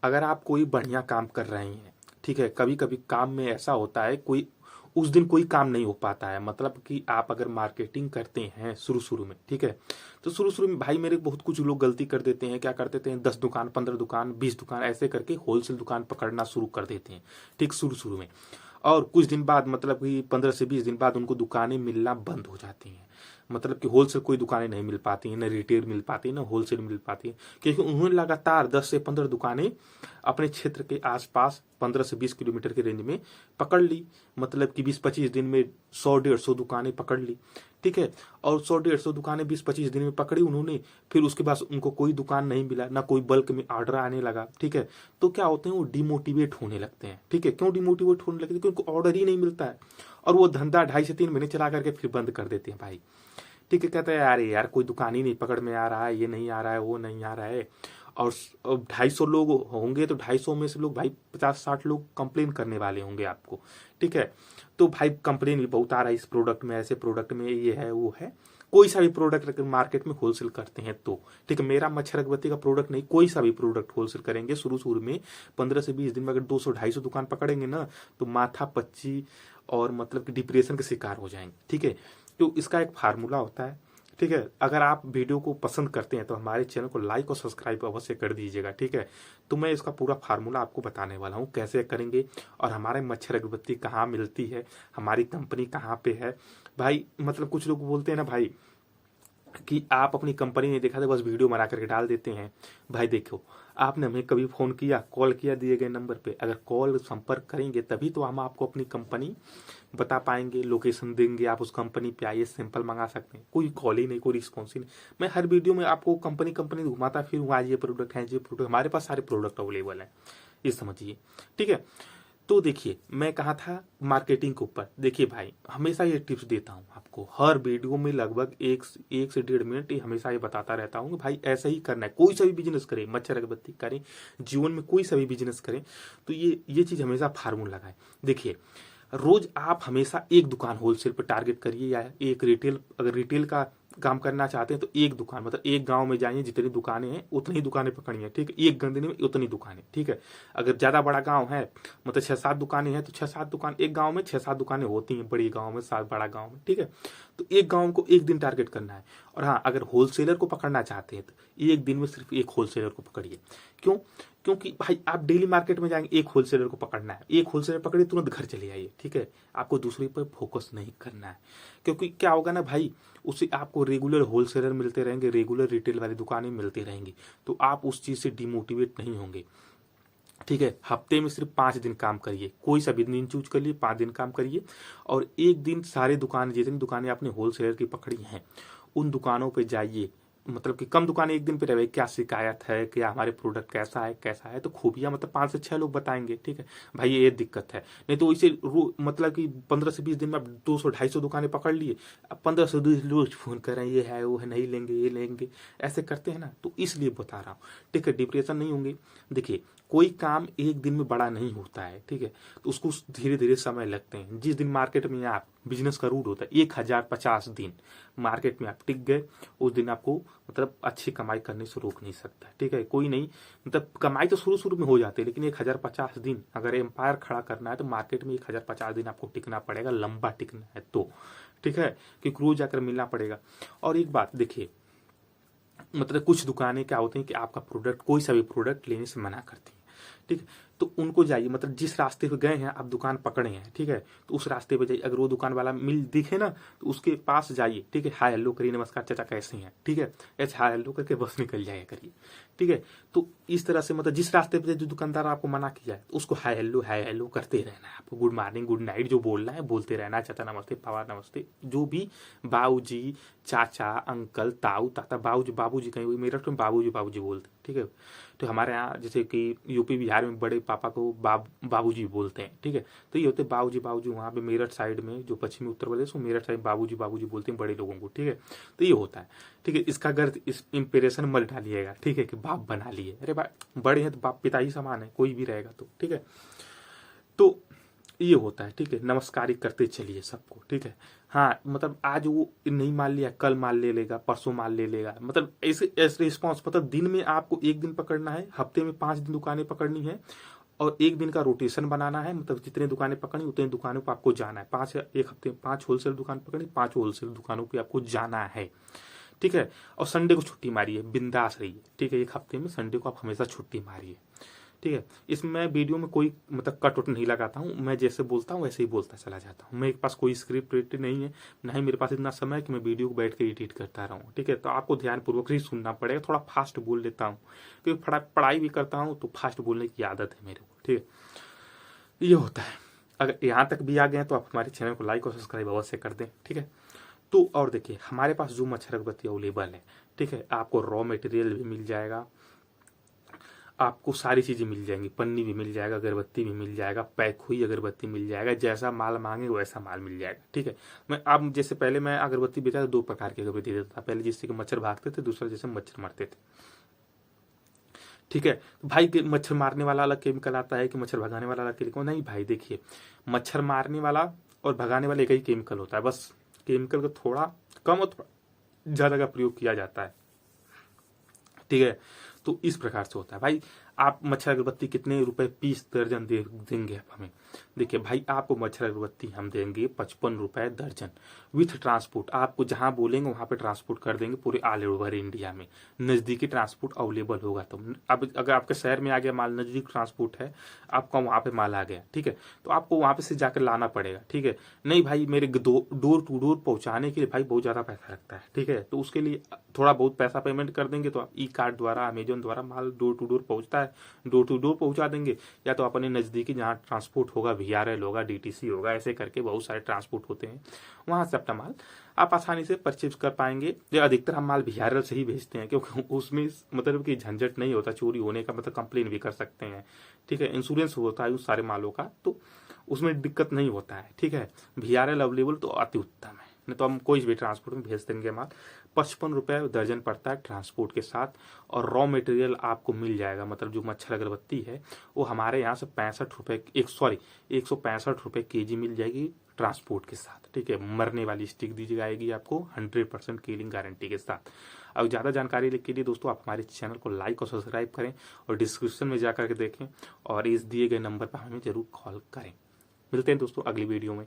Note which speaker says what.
Speaker 1: अगर आप कोई बढ़िया काम कर रहे हैं, ठीक है, कभी कभी काम में ऐसा होता है कोई उस दिन कोई काम नहीं हो पाता है, मतलब कि आप अगर मार्केटिंग करते हैं शुरू शुरू में, ठीक है, तो शुरू शुरू में भाई मेरे बहुत कुछ लोग गलती कर देते हैं, क्या कर देते हैं 10 दुकान 15 दुकान 20 दुकान ऐसे करके होलसेल दुकान पकड़ना शुरू कर देते हैं, ठीक, शुरू शुरू में। और कुछ दिन बाद मतलब कि 15 से 20 दिन बाद उनको दुकानें मिलना बंद हो जाती हैं, मतलब कि होलसेल कोई दुकानें नहीं मिल पाती हैं, न रिटेल मिल पाती है, न होलसेल मिल पाती है, क्योंकि उन्होंने लगातार 10 से 15 दुकानें अपने क्षेत्र के आसपास 15 से 20 किलोमीटर के रेंज में पकड़ ली, मतलब कि 20-25 दिन में 100-150 दुकानें पकड़ ली, ठीक है। और 100-150 दुकानें 20-25 दिन में पकड़ी उन्होंने, फिर उसके बाद उनको कोई दुकान नहीं मिला, ना कोई बल्क में ऑर्डर आने लगा, ठीक है। तो क्या होते हैं वो डिमोटिवेट होने लगते हैं, ठीक है। क्यों डिमोटिवेट होने लगते हैं? क्योंकि उनको ऑर्डर ही नहीं मिलता है, और वो धंधा 2.5 से 3 महीने चला करके फिर बंद कर देते हैं भाई, ठीक है। कहते हैं यार यार कोई दुकान ही नहीं पकड़ में आ रहा है, ये नहीं आ रहा है, वो नहीं आ रहा है। और 250 लोग होंगे तो 250 में से लोग भाई 50-60 लोग कंप्लेन करने वाले होंगे आपको, ठीक है। तो भाई कंप्लेन भी बहुत आ रहा है इस प्रोडक्ट में, ऐसे प्रोडक्ट में ये है वो है। कोई सा भी प्रोडक्ट मार्केट में होलसेल करते हैं तो, ठीक है, मेरा मच्छर अगरबत्ती का प्रोडक्ट नहीं, कोई सा भी प्रोडक्ट होलसेल करेंगे शुरू शुरू में 15 से 20 दिन में अगर 200-250 दुकान पकड़ेंगे ना, तो माथा पच्ची और मतलब कि डिप्रेशन के शिकार हो जाएंगे, ठीक है। तो इसका एक फार्मूला होता है, ठीक है। अगर आप वीडियो को पसंद करते हैं तो हमारे चैनल को लाइक और सब्सक्राइब अवश्य कर दीजिएगा, ठीक है। तो मैं इसका पूरा फार्मूला आपको बताने वाला हूँ कैसे करेंगे, और हमारे मच्छर अगरबत्ती कहाँ मिलती है, हमारी कंपनी कहाँ पे है भाई। मतलब कुछ लोग बोलते हैं ना भाई कि आप अपनी कंपनी नहीं दिखाते, बस वीडियो बना करके डाल देते हैं। भाई देखो, आपने हमें कभी फ़ोन किया, कॉल किया दिए गए नंबर पे? अगर कॉल संपर्क करेंगे तभी तो हम आपको अपनी कंपनी बता पाएंगे, लोकेशन देंगे, आप उस कंपनी पे आइए, सैंपल मंगा सकते हैं। कोई कॉल ही नहीं, कोई रिस्पॉन्स ही नहीं। मैं हर वीडियो में आपको कंपनी कंपनी घुमाता फिर आज ये प्रोडक्ट है, ये प्रोडक्ट, हमारे पास सारे प्रोडक्ट अवेलेबल हैं, ये समझिए, ठीक है। तो देखिए मैं कहा था मार्केटिंग के ऊपर। देखिए भाई हमेशा ये टिप्स देता हूँ आपको, हर वीडियो में लगभग 1 से 1.5 मिनट हमेशा ये बताता रहता हूँ कि भाई ऐसा ही करना है। कोई सा भी बिजनेस करें, मच्छर अगरबत्ती करें, जीवन में कोई सा भी बिजनेस करें, तो ये चीज़ हमेशा फार्मूला लगाए। देखिए रोज आप हमेशा एक दुकान होलसेल पर टारगेट करिए, या एक रिटेल, अगर रिटेल का काम करना चाहते हैं तो एक दुकान, मतलब एक गांव में जाइए, जितनी दुकानें हैं उतनी दुकानें पकड़िए, ठीक है। एक गंदनी में उतनी दुकानें, ठीक है। अगर ज़्यादा बड़ा गांव है, मतलब 6-7 दुकानें हैं, तो 6-7 दुकान, एक गांव में 6-7 दुकानें होती हैं, बड़ी गांव में, 7 बड़ा गांव में, ठीक है। तो एक गांव को एक दिन टारगेट करना है। और हाँ, अगर होलसेलर को पकड़ना चाहते हैं तो एक दिन में सिर्फ एक होलसेलर को पकड़िए। क्यों? क्योंकि भाई आप डेली मार्केट में जाएंगे, एक होलसेलर को पकड़ना है, एक होलसेलर पकड़े तुरंत घर चले आइए, ठीक है। आपको दूसरे पर फोकस नहीं करना है, क्योंकि क्या होगा ना भाई, उससे आपको रेगुलर होलसेलर मिलते रहेंगे, रेगुलर रिटेल वाली दुकानें मिलती रहेंगी, तो आप उस चीज़ से डिमोटिवेट नहीं होंगे, ठीक है। हफ्ते में सिर्फ 5 दिन काम करिए, कोई सा भी दिन चूज कर लिए, 5 दिन काम करिए, और एक दिन सारे दुकान, जितनी दुकानें आपने होलसेलर की पकड़ी हैं उन दुकानों पे जाइए। मतलब कि कम दुकानें एक दिन पे रहे, क्या शिकायत है, क्या हमारे प्रोडक्ट कैसा है, तो खूबियाँ मतलब 5 से 6 लोग बताएंगे, ठीक है। भाई ये दिक्कत है, नहीं तो इसे मतलब कि 15 से 20 दिन में आप 200-250 दुकानें पकड़ लिए, अब 15 से 20 रोज फोन कर रहे हैं, ये है वो है, नहीं लेंगे, ये लेंगे, ऐसे करते हैं ना, तो इसलिए बता रहा हूँ, ठीक है। डिप्रेशन नहीं होंगे। देखिए कोई काम एक दिन में बड़ा नहीं होता है, ठीक है, तो उसको धीरे धीरे समय लगते हैं। जिस दिन मार्केट में आप बिजनेस का रूट होता है 1050 दिन मार्केट में आप टिक गए, उस दिन आपको मतलब अच्छी कमाई करने से रोक नहीं सकता, ठीक है। कोई नहीं, मतलब कमाई तो शुरू शुरू में हो जाती है, लेकिन 1050 दिन अगर एम्पायर खड़ा करना है तो मार्केट में 1050 दिन आपको टिकना पड़ेगा, लंबा टिकना है तो, ठीक है, क्योंकि रोज जाकर मिलना पड़ेगा। और एक बात देखिए, मतलब कुछ दुकानें क्या होती हैं कि आपका प्रोडक्ट, कोई सा भी प्रोडक्ट लेने से मना करती हैं, ठीक है। तो उनको जाइए, मतलब जिस रास्ते पे गए हैं आप दुकान पकड़े हैं, ठीक है, तो उस रास्ते पे जाइए। अगर वो दुकान वाला मिल दिखे ना तो उसके पास जाइए, ठीक है। हाय हेलो करिए, नमस्कार चाचा कैसे हैं, ठीक है, ऐसे हाय हेलो करके बस निकल जाया करिए, ठीक है। तो इस तरह से मतलब जिस रास्ते पे जो दुकानदार आपको मना किया है तो उसको हाय हेलो करते रहना है आपको। गुड मॉर्निंग गुड नाइट जो बोलना है बोलते रहना है, चाचा नमस्ते, पापा नमस्ते, जो भी, बाबूजी, चाचा, अंकल, ताऊ, ताता, बाबूजी, बाबूजी कहीं मेरठ में बाबूजी बाबूजी बोलते हैं, ठीक है। तो हमारे यहाँ जैसे कि यूपी बिहार में बड़े पापा को बाबूजी बोलते हैं, ठीक है। तो ये होते हैं बाबूजी बाबूजी। वहाँ पे मेरठ साइड में, जो पश्चिमी उत्तर प्रदेश, वो मेरठ साइड बाबूजी बाबूजी बोलते हैं बड़े लोगों को, ठीक है। तो ये होता है, ठीक है। इसका गर्द इस इंप्रेशन मत डालिएगा, ठीक है, कि बाप बना लिए, अरे भाई बड़े हैं तो बाप पिता ही समान है, कोई भी रहेगा तो, ठीक है। तो ये होता है, ठीक है। नमस्कार करते चलिए सबको, ठीक है। हाँ मतलब आज वो नहीं मान लिया, कल माल ले लेगा, परसों माल ले लेगा, मतलब ऐसे ऐसे रिस्पॉन्स, मतलब दिन में आपको एक दिन पकड़ना है, हफ्ते में 5 दिन दुकानें पकड़नी है, और एक दिन का रोटेशन बनाना है, मतलब जितने दुकानें पकड़ी उतने दुकानों पर आपको जाना है। एक हफ्ते में 5 होलसेल दुकान पकड़ी, 5 होलसेल दुकानों पे आपको जाना है, ठीक है। और संडे को छुट्टी मारिए, बिंदास रहिए, ठीक है। एक हफ्ते में संडे को आप हमेशा छुट्टी मारिए, ठीक है। इसमें वीडियो में कोई मतलब कट वट नहीं लगाता हूँ, मैं जैसे बोलता हूँ वैसे ही बोलता चला जाता हूँ। मेरे पास कोई स्क्रिप्ट रेट नहीं है, ना ही मेरे पास इतना समय है कि मैं वीडियो को बैठ के एडिट करता रहूँ, ठीक है। तो आपको ध्यानपूर्वक ही सुनना पड़ेगा, थोड़ा फास्ट बोल लेता हूँ क्योंकि पढ़ाई भी करता हूँ तो फास्ट बोलने की आदत है मेरे को, ठीक है। ये होता है। अगर यहाँ तक भी आ गए तो आप हमारे चैनल को लाइक और सब्सक्राइब अवश्य कर दें, ठीक है। तो और देखिए हमारे पास जो मच्छर अगरबत्ती अवेलेबल है, ठीक है, आपको रॉ मटेरियल भी मिल जाएगा, आपको सारी चीज़ें मिल जाएंगी, पन्नी भी मिल जाएगा, अगरबत्ती भी मिल जाएगा, पैक हुई अगरबत्ती मिल जाएगा, जैसा माल मांगे वैसा माल मिल जाएगा, ठीक है। मैं आप जैसे पहले मैं अगरबत्ती बेचा था, 2 प्रकार की अगरबत्ती देता था, पहले जिससे कि मच्छर भागते थे, दूसरा जैसे मच्छर मरते थे, ठीक है। तो भाई के मच्छर मारने वाला अलग केमिकल आता है कि मच्छर भगाने वाला अलग केमिकल? नहीं भाई, देखिए मच्छर मारने वाला और भगाने वाला एक ही केमिकल होता है, बस केमिकल का थोड़ा कम और थोड़ा ज़्यादा का प्रयोग किया जाता है, ठीक है। तो इस प्रकार से होता है भाई। आप मच्छर अगरबत्ती कितने रुपए पीस दर्जन देंगे आप हमें? देखिए भाई, आपको मच्छर अगरबत्ती हम देंगे 55 रुपए दर्जन विथ ट्रांसपोर्ट। आपको जहां बोलेंगे वहां पे ट्रांसपोर्ट कर देंगे पूरे ऑल ओवर इंडिया में। नज़दीकी ट्रांसपोर्ट अवेलेबल होगा। तो अब अगर आपके शहर में आ गया माल, नज़दीक ट्रांसपोर्ट है आपका, वहां पे माल आ गया, ठीक है, तो आपको वहां पे से जाकर लाना पड़ेगा, ठीक है। नहीं भाई, मेरे डोर टू डोर पहुंचाने के लिए भाई बहुत ज़्यादा पैसा लगता है, ठीक है। तो उसके लिए थोड़ा बहुत पैसा पेमेंट कर देंगे तो आप ई कार्ड द्वारा, अमेजोन द्वारा माल डोर टू डोर पहुंचता है, डोर टू डोर पहुंचा देंगे। या तो अपने नज़दीकी जहाँ ट्रांसपोर्ट होगा, VRL होगा, DTC होगा, ऐसे करके बहुत सारे ट्रांसपोर्ट होते हैं, वहाँ से अपना माल आप आसानी से परचेज कर पाएंगे। या अधिकतर हम माल VRL से ही भेजते हैं क्योंकि उसमें मतलब कि झंझट नहीं होता चोरी होने का, मतलब कंप्लेन भी कर सकते हैं, ठीक है। इंश्योरेंस होता है उस सारे मालों का, तो उसमें दिक्कत नहीं होता है, ठीक है। VRL अवेलेबल तो अति उत्तम है, नहीं तो हम कोई भी ट्रांसपोर्ट में भेज देंगे माल। 55 रुपये दर्जन पड़ता है ट्रांसपोर्ट के साथ। और रॉ मटेरियल आपको मिल जाएगा, मतलब जो मच्छर अगरबत्ती है वो हमारे यहाँ से 65 रुपये 165 रुपये kg मिल जाएगी ट्रांसपोर्ट के साथ, ठीक है। मरने वाली स्टिक दी जाएगी आपको 100% किलिंग गारंटी के साथ। अब ज़्यादा जानकारी के लिए दोस्तों आप हमारे चैनल को लाइक और सब्सक्राइब करें और डिस्क्रिप्शन में जाकर के देखें और इस दिए गए नंबर पर हमें ज़रूर कॉल करें। मिलते हैं दोस्तों अगली वीडियो में।